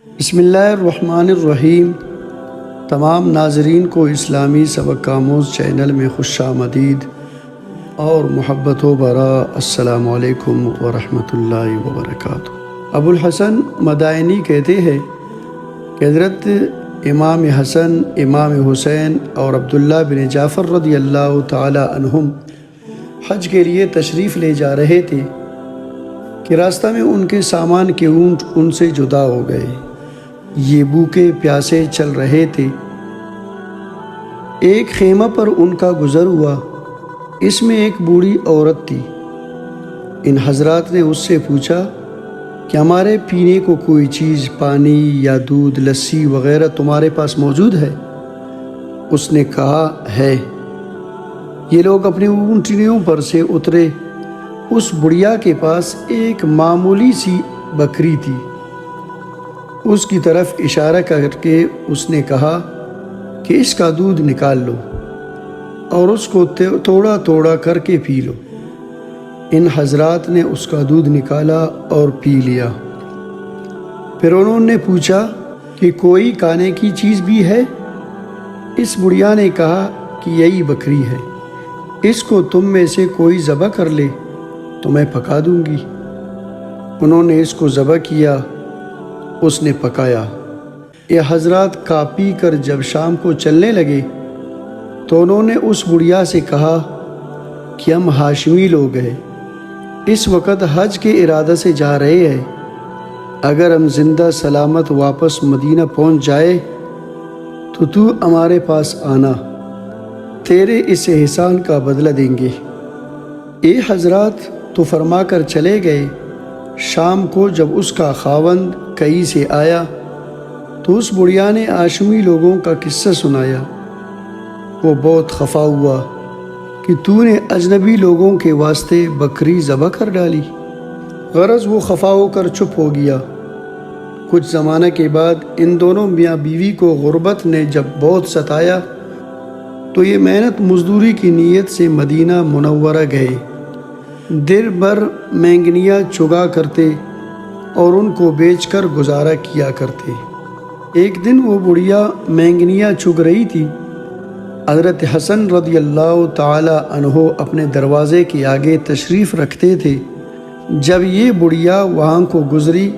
بسم اللہ الرحمن الرحیم۔ تمام ناظرین کو اسلامی سبق آموز چینل میں خوش آمدید اور محبت و برا السلام علیکم ورحمۃ اللہ وبرکاتہ۔ ابو الحسن مدائنی کہتے ہیں کہ حضرت امام حسن، امام حسین اور عبداللہ بن جعفر رضی اللہ تعالی عنہم حج کے لیے تشریف لے جا رہے تھے کہ راستہ میں ان کے سامان کے اونٹ ان سے جدا ہو گئے۔ یہ بھوکے پیاسے چل رہے تھے۔ ایک خیمہ پر ان کا گزر ہوا، اس میں ایک بوڑھی عورت تھی۔ ان حضرات نے اس سے پوچھا کہ ہمارے پینے کو کوئی چیز، پانی یا دودھ، لسی وغیرہ تمہارے پاس موجود ہے؟ اس نے کہا ہے۔ یہ لوگ اپنی اونٹنیوں پر سے اترے۔ اس بڑھیا کے پاس ایک معمولی سی بکری تھی۔ اس کی طرف اشارہ کر کے اس نے کہا کہ اس کا دودھ نکال لو اور اس کو توڑا توڑا کر کے پی لو۔ ان حضرات نے اس کا دودھ نکالا اور پی لیا۔ پھر انہوں نے پوچھا کہ کوئی کھانے کی چیز بھی ہے؟ اس بڑھیا نے کہا کہ یہی بکری ہے، اس کو تم میں سے کوئی ذبح کر لے تو میں پکا دوں گی۔ انہوں نے اس کو ذبح کیا، اس نے پکایا۔ یہ حضرات کھا پی کر جب شام کو چلنے لگے تو انہوں نے اس بڑھیا سے کہا کہ ہم ہاشمی لوگ ہیں، اس وقت حج کے ارادہ سے جا رہے ہیں۔ اگر ہم زندہ سلامت واپس مدینہ پہنچ جائے تو ہمارے پاس آنا، تیرے اس احسان کا بدلہ دیں گے۔ یہ حضرات تو فرما کر چلے گئے۔ شام کو جب اس کا خاوند کہیں سے آیا تو اس بڑھیا نے ہاشمی لوگوں کا قصہ سنایا۔ وہ بہت خفا ہوا کہ تو نے اجنبی لوگوں کے واسطے بکری ذبح کر ڈالی۔ غرض وہ خفا ہو کر چپ ہو گیا۔ کچھ زمانہ کے بعد ان دونوں میاں بیوی کو غربت نے جب بہت ستایا تو یہ محنت مزدوری کی نیت سے مدینہ منورہ گئے۔ دن بھر مینگنیاں چگا کرتے اور ان کو بیچ کر گزارا کیا کرتے۔ ایک دن وہ بڑھیا مینگنیاں چگ رہی تھی۔ حضرت حسن رضی اللہ تعالی عنہ اپنے دروازے کے آگے تشریف رکھتے تھے۔ جب یہ بڑھیا وہاں کو گزری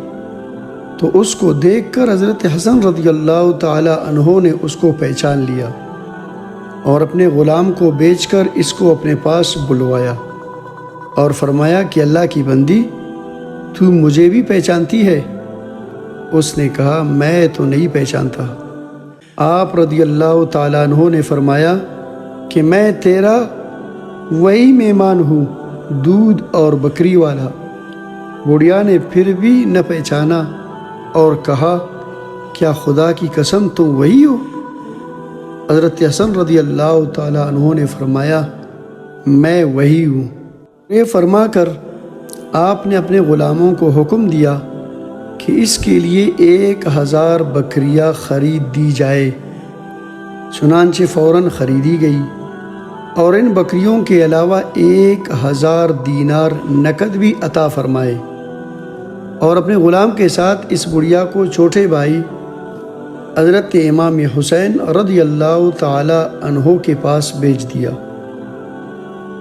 تو اس کو دیکھ کر حضرت حسن رضی اللہ تعالی عنہ نے اس کو پہچان لیا اور اپنے غلام کو بیچ کر اس کو اپنے پاس بلوایا اور فرمایا کہ اللہ کی بندی، تو مجھے بھی پہچانتی ہے؟ اس نے کہا میں تو نہیں پہچانتا۔ آپ رضی اللہ تعالیٰ عنہ نے فرمایا کہ میں تیرا وہی مہمان ہوں، دودھ اور بکری والا۔ بڑھیا نے پھر بھی نہ پہچانا اور کہا کیا خدا کی قسم تم وہی ہو؟ حضرت حسن رضی اللہ تعالیٰ عنہ نے فرمایا میں وہی ہوں۔ یہ فرما کر آپ نے اپنے غلاموں کو حکم دیا کہ اس کے لیے 1000 بکریاں خرید دی جائے۔ چنانچہ فوراً خریدی گئی اور ان بکریوں کے علاوہ 1000 دینار نقد بھی عطا فرمائے اور اپنے غلام کے ساتھ اس بڑھیا کو چھوٹے بھائی حضرت امام حسین رضی اللہ تعالی عنہ کے پاس بھیج دیا۔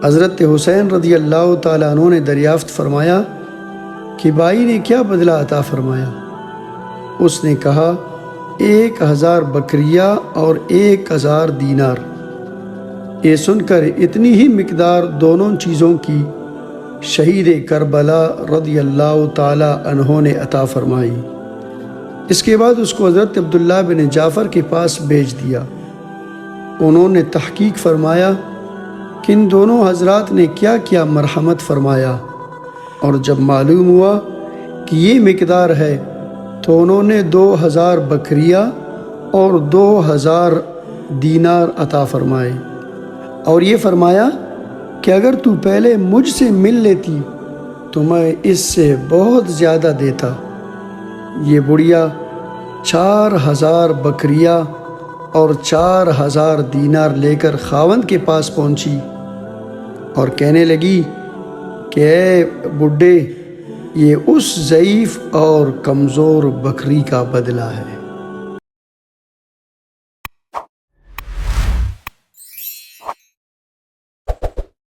حضرت حسین رضی اللہ تعالیٰ عنہ نے دریافت فرمایا کہ بھائی نے کیا بدلہ عطا فرمایا؟ اس نے کہا 1000 بکریاں اور 1000 دینار۔ یہ سن کر اتنی ہی مقدار دونوں چیزوں کی شہید کربلا رضی اللہ تعالیٰ عنہ نے عطا فرمائی۔ اس کے بعد اس کو حضرت عبداللہ بن جعفر کے پاس بھیج دیا۔ انہوں نے تحقیق فرمایا کہ ان دونوں حضرات نے کیا کیا مرحمت فرمایا، اور جب معلوم ہوا کہ یہ مقدار ہے تو انہوں نے 2000 بکریاں اور 2000 دینار عطا فرمائے اور یہ فرمایا کہ اگر تو پہلے مجھ سے مل لیتی تو میں اس سے بہت زیادہ دیتا۔ یہ بڑھیا 4000 بکریاں اور 4000 دینار لے کر خاوند کے پاس پہنچی اور کہنے لگی کہ اے بڈھے، یہ اس ضعیف اور کمزور بکری کا بدلہ ہے۔